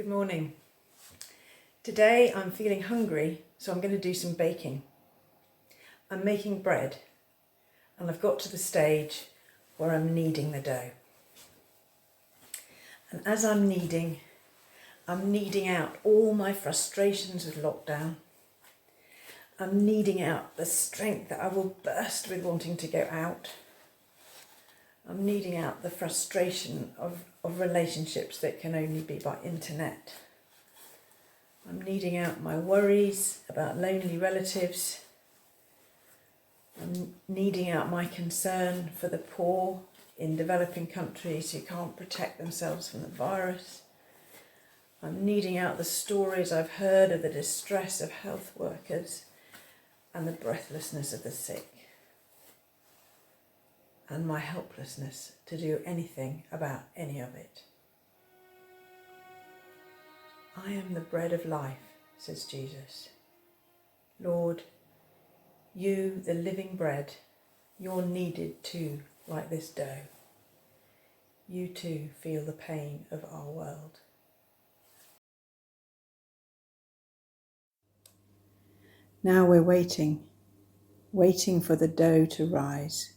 Good morning. Today I'm feeling hungry, so I'm going to do some baking. I'm making bread and I've got to the stage where I'm kneading the dough. And as I'm kneading out all my frustrations with lockdown. I'm kneading out the strength that I will burst with wanting to go out. I'm kneading out the frustration of relationships that can only be by internet. I'm kneading out my worries about lonely relatives. I'm kneading out my concern for the poor in developing countries who can't protect themselves from the virus. I'm kneading out the stories I've heard of the distress of health workers and the breathlessness of the sick, and my helplessness to do anything about any of it. I am the bread of life, says Jesus. Lord, you, the living bread, you're kneaded too, like this dough. You too feel the pain of our world. Now we're waiting for the dough to rise,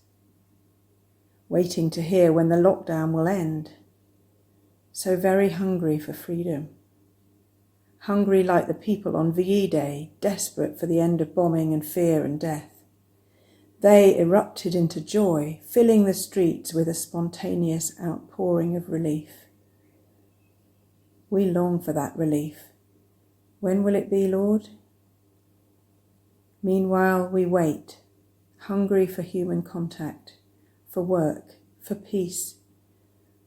waiting to hear when the lockdown will end. So very hungry for freedom. Hungry like the people on VE Day, desperate for the end of bombing and fear and death. They erupted into joy, filling the streets with a spontaneous outpouring of relief. We long for that relief. When will it be, Lord? Meanwhile, we wait, hungry for human contact, for work, for peace,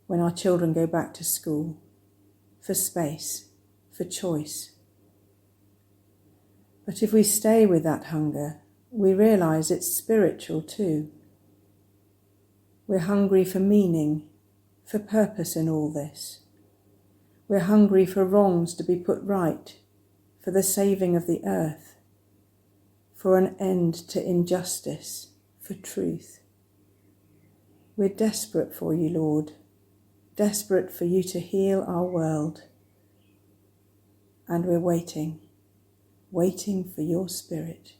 when our children go back to school, for space, for choice. But if we stay with that hunger, we realise it's spiritual too. We're hungry for meaning, for purpose in all this. We're hungry for wrongs to be put right, for the saving of the earth, for an end to injustice, for truth. We're desperate for you, Lord, desperate for you to heal our world. And we're waiting for your Spirit.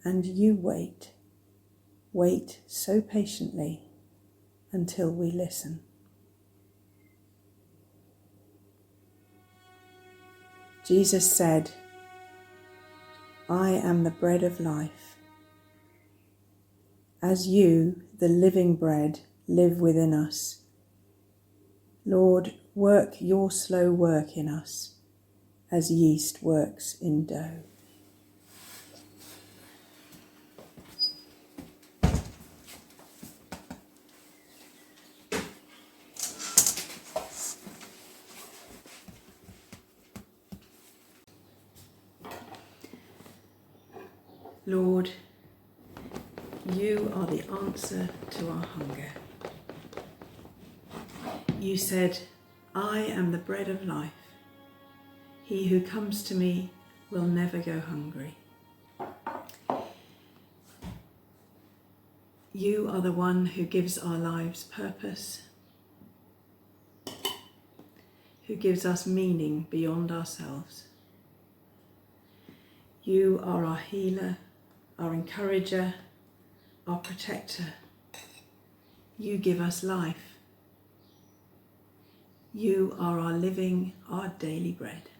And you wait so patiently until we listen. Jesus said, I am the bread of life. As you, the living bread, live within us, Lord, work your slow work in us as yeast works in dough. Lord, you are the answer to our hunger. You said, I am the bread of life. He who comes to me will never go hungry. You are the one who gives our lives purpose, who gives us meaning beyond ourselves. You are our healer, our encourager, our protector. You give us life. You are our living, our daily bread.